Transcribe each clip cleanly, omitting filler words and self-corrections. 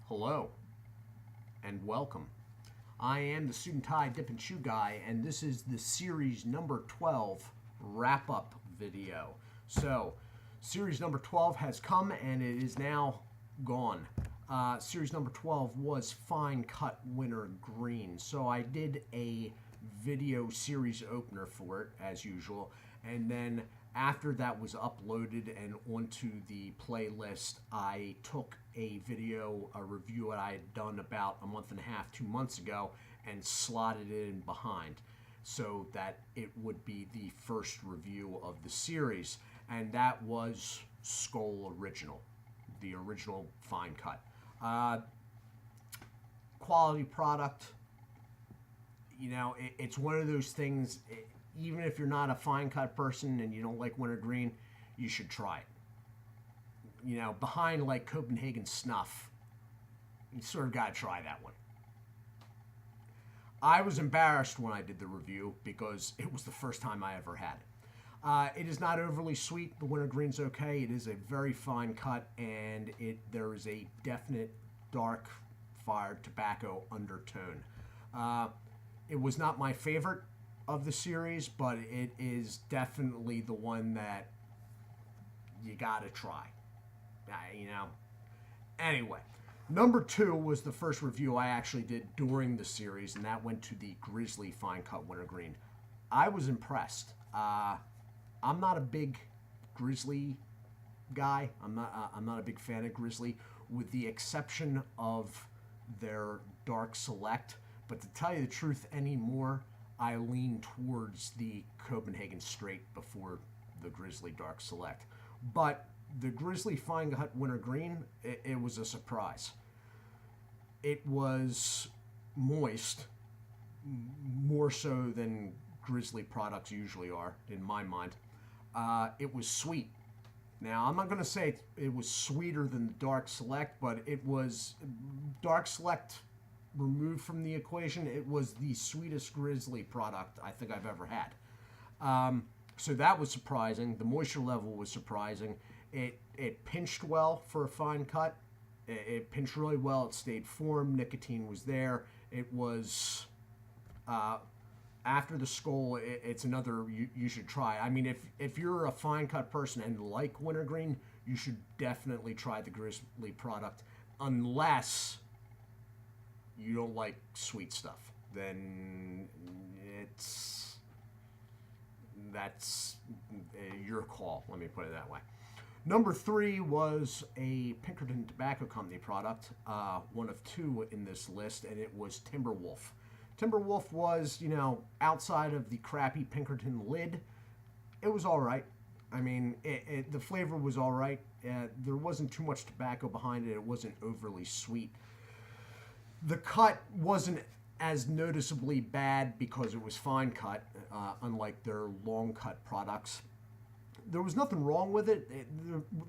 Hello and welcome. I am the Suit&Tie Dip&ChewGuy, and this is the series number 12 wrap-up video. So, series number 12 has come and it is now gone. Series number 12 was Fine Cut Winter Green. So I did a video series opener for it, as usual, and then after that was uploaded and onto the playlist, I took a review that I had done about a month and a half, 2 months ago, and slotted it in behind so that it would be the first review of the series. And that was Skull Original, the original Fine Cut. Quality product. You know, it's one of those things, even if you're not a fine cut person and you don't like wintergreen, you should try it. You know, behind like Copenhagen Snuff, you sort of got to try that one. I was embarrassed when I did the review because it was the first time I ever had it. It is not overly sweet. The wintergreen's okay. It is a very fine cut, and there is a definite dark fired tobacco undertone. It was not my favorite of the series, but it is definitely the one that you gotta try. You know. Anyway, number 2 was the first review I actually did during the series, and that went to the Grizzly Fine Cut Wintergreen. I was impressed. I'm not a big Grizzly guy. I'm not a big fan of Grizzly, with the exception of their Dark Select. But to tell you the truth anymore, I lean towards the Copenhagen Straight before the Grizzly Dark Select. But the Grizzly Fine Cut Wintergreen, it was a surprise. It was moist, more so than Grizzly products usually are, in my mind. It was sweet. Now, I'm not going to say it was sweeter than the Dark Select, but it was Dark Select removed from the equation. It was the sweetest Grizzly product I think I've ever had. So that was surprising. The moisture level was surprising. It pinched well for a fine cut. It pinched really well. It stayed form. Nicotine was there. It was after the Skull. It's another you should try. I mean, if you're a fine cut person and like wintergreen, you should definitely try the Grizzly product, unless you don't like sweet stuff. Then that's your call. Let me put it that way. Number 3 was a Pinkerton Tobacco Company product, one of 2 in this list, and it was Timberwolf. Timberwolf was, you know, outside of the crappy Pinkerton lid, it was all right. I mean, the flavor was all right. There wasn't too much tobacco behind it. It wasn't overly sweet. The cut wasn't as noticeably bad because it was fine cut, unlike their long cut products. There was nothing wrong with it.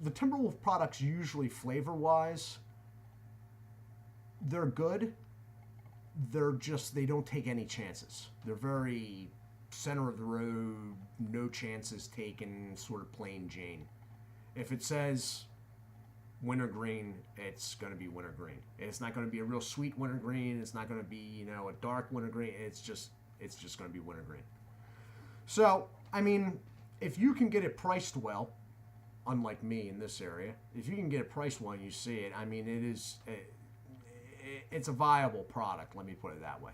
The Timberwolf products, usually flavor-wise, they're good. They don't take any chances. They're very center of the road, no chances taken, sort of plain Jane. If it says wintergreen, it's going to be wintergreen. It's not going to be a real sweet wintergreen. It's not going to be, you know, a dark wintergreen. It's just going to be wintergreen. So, I mean, if you can get it priced well, unlike me in this area, if you can get it priced well and you see it, I mean, it's a viable product. Let me put it that way.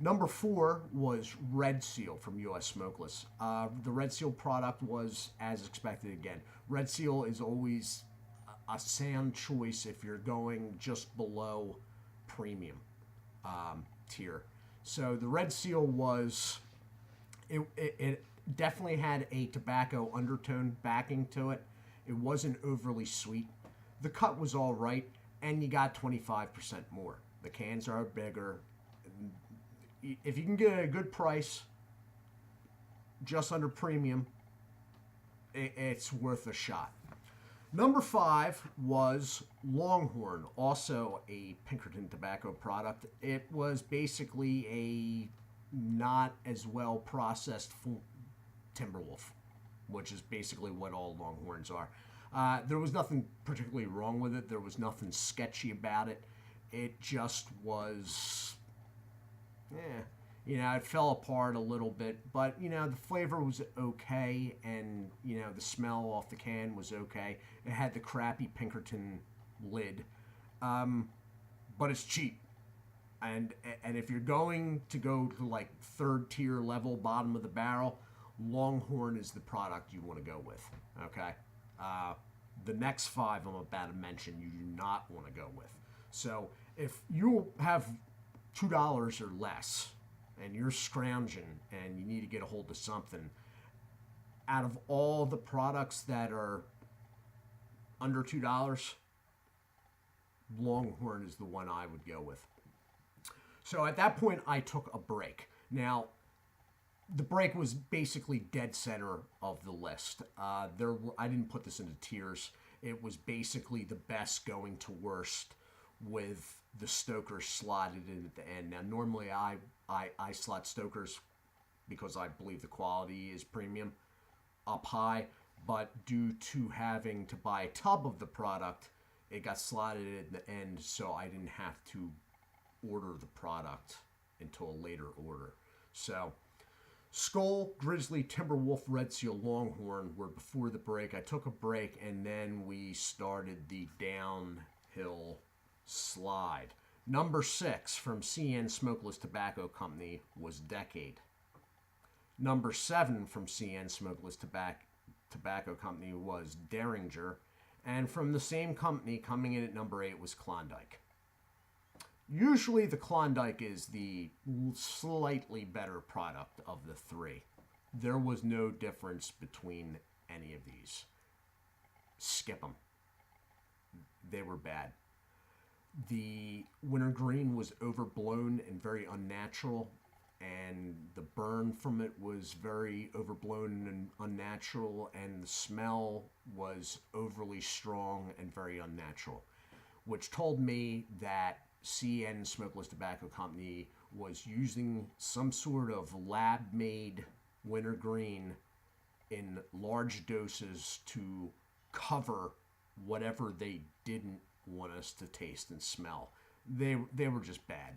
Number 4 was Red Seal from U.S. Smokeless. The Red Seal product was as expected again. Red Seal is always a sound choice if you're going just below premium tier. So the Red Seal was, it definitely had a tobacco undertone backing to it. It wasn't overly sweet. The cut was all right, and you got 25% more. The cans are bigger. If you can get it at a good price, just under premium, it's worth a shot. Number 5 was Longhorn, also a Pinkerton tobacco product. It was basically a not as well processed Timberwolf, which is basically what all Longhorns are. There was nothing particularly wrong with it. There was nothing sketchy about it. It just was, it fell apart a little bit. But, the flavor was okay. And, the smell off the can was okay. It had the crappy Pinkerton lid. But it's cheap. And if you're going to go to like third tier level, bottom of the barrel, Longhorn is the product you want to go with. Okay? The next five I'm about to mention, you do not want to go with. So if you have $2 or less and you're scrounging and you need to get a hold of something, out of all the products that are under $2, Longhorn is the one I would go with. So at that point, I took a break. Now, the break was basically dead center of the list. I didn't put this into tiers. It was basically the best going to worst, with the Stokers slotted in at the end. Now, normally I slot Stokers because I believe the quality is premium up high, but due to having to buy a tub of the product, it got slotted at the end, so I didn't have to order the product until a later order. So Skull, Grizzly, Timberwolf, Red Seal, Longhorn were before the break. I took a break, and then we started the downhill slide. Number 6 from CN Smokeless Tobacco Company was Decade. Number 7 from CN Smokeless Tobacco Company was Derringer. And from the same company, coming in at number 8 was Klondike. Usually the Klondike is the slightly better product of the three. There was no difference between any of these. Skip them. They were bad. The wintergreen was overblown and very unnatural, and the burn from it was very overblown and unnatural, and the smell was overly strong and very unnatural, which told me that CN Smokeless Tobacco Company was using some sort of lab-made wintergreen in large doses to cover whatever they didn't want us to taste and smell. They were just bad.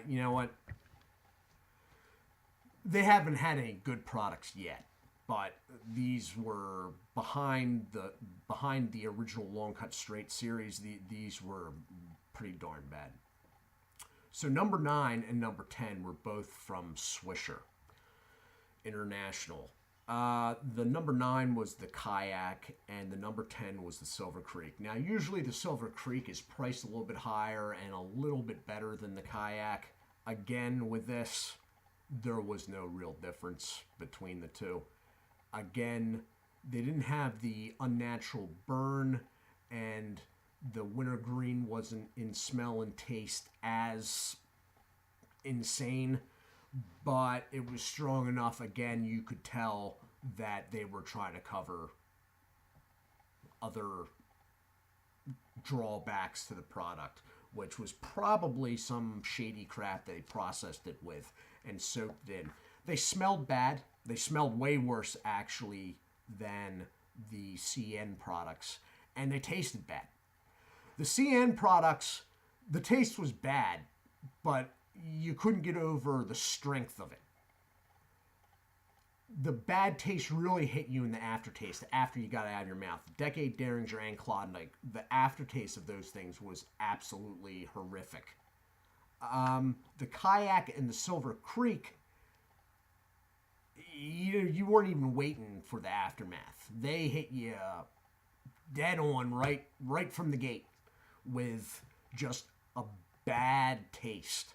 You know what? They haven't had any good products yet, but these were behind the original Long Cut Straight series. These were pretty darn bad. So number 9 and number 10 were both from Swisher International. The number 9 was the Kayak, and the number 10 was the Silver Creek. Now, usually the Silver Creek is priced a little bit higher and a little bit better than the Kayak. Again, with this, there was no real difference between the two. Again, they didn't have the unnatural burn, and the wintergreen wasn't in smell and taste as insane, but it was strong enough. Again, you could tell that they were trying to cover other drawbacks to the product, which was probably some shady crap they processed it with and soaked it in. They smelled bad. They smelled way worse, actually, than the CN products, and they tasted bad. The CN products, the taste was bad, but you couldn't get over the strength of it. The bad taste really hit you in the aftertaste after you got it out of your mouth. Decade, Derringer, and Klondike, the aftertaste of those things was absolutely horrific. The Kayak and the Silver Creek, you weren't even waiting for the aftermath. They hit you dead on right from the gate with just a bad taste.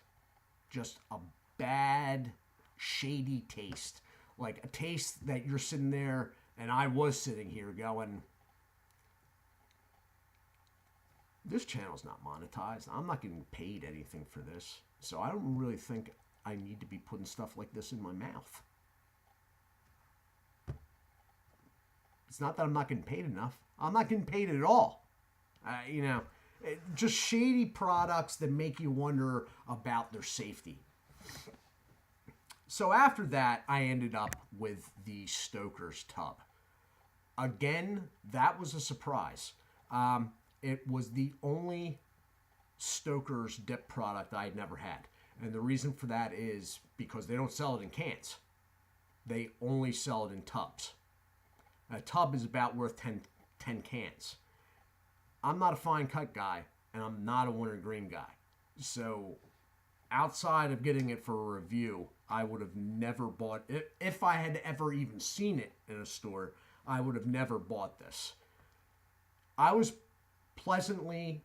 Just a bad, shady taste. Like a taste that you're sitting there, and I was sitting here going, this channel's not monetized. I'm not getting paid anything for this. So I don't really think I need to be putting stuff like this in my mouth. It's not that I'm not getting paid enough. I'm not getting paid at all. Just shady products that make you wonder about their safety. So after that, I ended up with the Stoker's tub. again, that was a surprise. It was the only Stoker's dip product I had never had. And the reason for that is because they don't sell it in cans. They only sell it in tubs. A tub is about worth 10 cans. I'm not a fine cut guy, and I'm not a wintergreen guy. So outside of getting it for a review, I would have never bought it. If I had ever even seen it in a store, I would have never bought this. I was pleasantly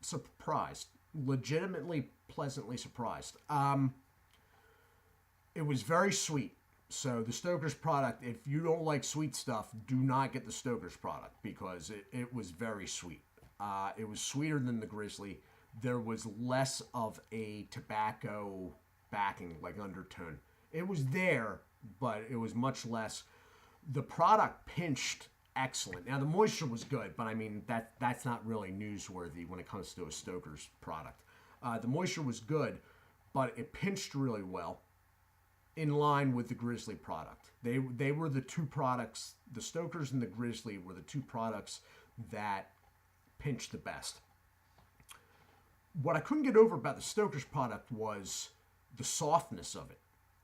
surprised, legitimately pleasantly surprised. It was very sweet. So the Stoker's product, if you don't like sweet stuff, do not get the Stoker's product because it was very sweet. It was sweeter than the Grizzly. There was less of a tobacco backing, like undertone. It was there, but it was much less. The product pinched excellent. Now the moisture was good, but I mean that's not really newsworthy when it comes to a Stoker's product. The moisture was good, but it pinched really well, in line with the Grizzly product. They were the two products. The Stoker's and the Grizzly were the two products that pinched the best. What I couldn't get over about the Stoker's product was the softness of it,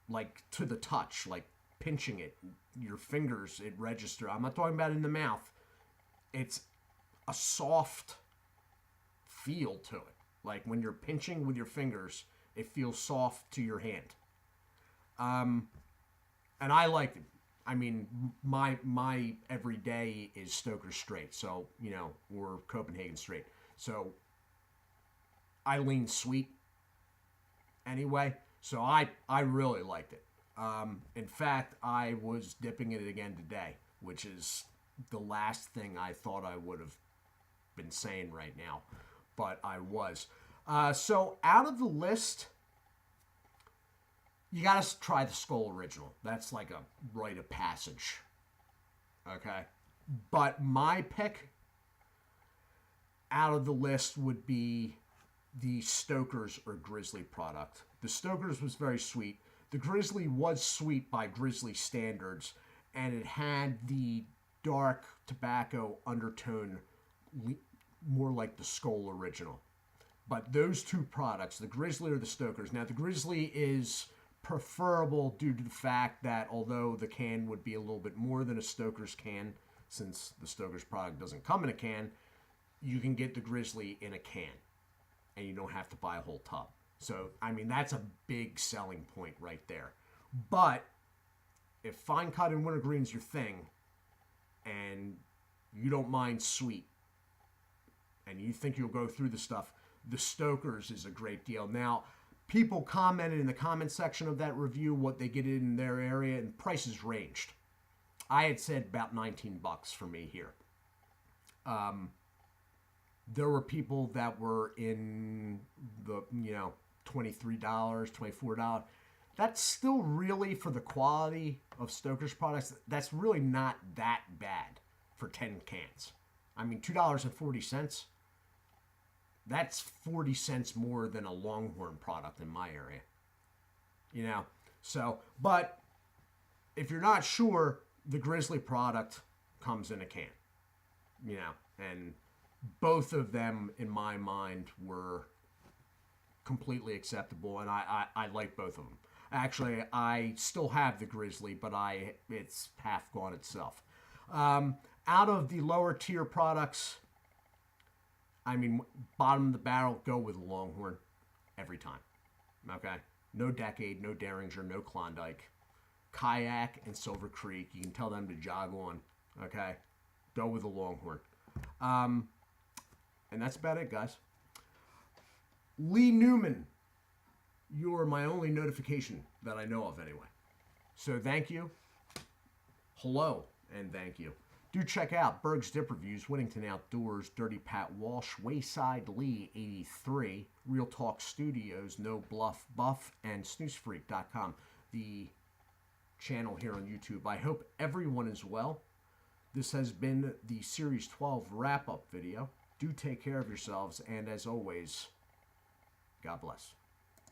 like to the touch, like pinching it, your fingers, it register. I'm not talking about in the mouth. It's a soft feel to it. Like when you're pinching with your fingers, it feels soft to your hand. And I liked it. I mean, my everyday is Stoker Straight, so, or Copenhagen Straight. So I lean sweet anyway, so I really liked it. In fact, I was dipping it again today, which is the last thing I thought I would have been saying right now, but I was. So out of the list, you got to try the Skull Original. That's like a rite of passage. Okay? But my pick out of the list would be the Stoker's or Grizzly product. The Stoker's was very sweet. The Grizzly was sweet by Grizzly standards, and it had the dark tobacco undertone more like the Skull Original. But those two products, the Grizzly or the Stoker's. Now, the Grizzly is preferable due to the fact that although the can would be a little bit more than a Stoker's can, since the Stoker's product doesn't come in a can, you can get the Grizzly in a can, and you don't have to buy a whole tub. So, I mean, that's a big selling point right there. But if fine cut and wintergreen's your thing, and you don't mind sweet, and you think you'll go through the stuff, the Stoker's is a great deal. Now, people commented in the comment section of that review what they get in their area, and prices ranged. I had said about $19 for me here. There were people that were in the, $23, $24. That's still really, for the quality of Stoker's products, that's really not that bad for 10 cans. I mean, $2.40, that's 40 cents more than a Longhorn product in my area. So, but if you're not sure, the Grizzly product comes in a can, and both of them, in my mind, were completely acceptable, and I like both of them. Actually, I still have the Grizzly, but it's half gone itself. Out of the lower tier products, I mean, bottom of the barrel, go with Longhorn every time. Okay? No Decade, no Derringer, no Klondike. Kayak and Silver Creek, you can tell them to jog on. Okay? Go with the Longhorn. And that's about it, guys. Lee Newman, you're my only notification that I know of anyway. So thank you. Hello, and thank you. Do check out Berg's Dip Reviews, Whittington Outdoors, Dirty Pat Walsh, Wayside Lee 83, Real Talk Studios, No Bluff Buff, and SnoozeFreak.com, the channel here on YouTube. I hope everyone is well. This has been the Series 12 wrap-up video. Do take care of yourselves, and as always, God bless.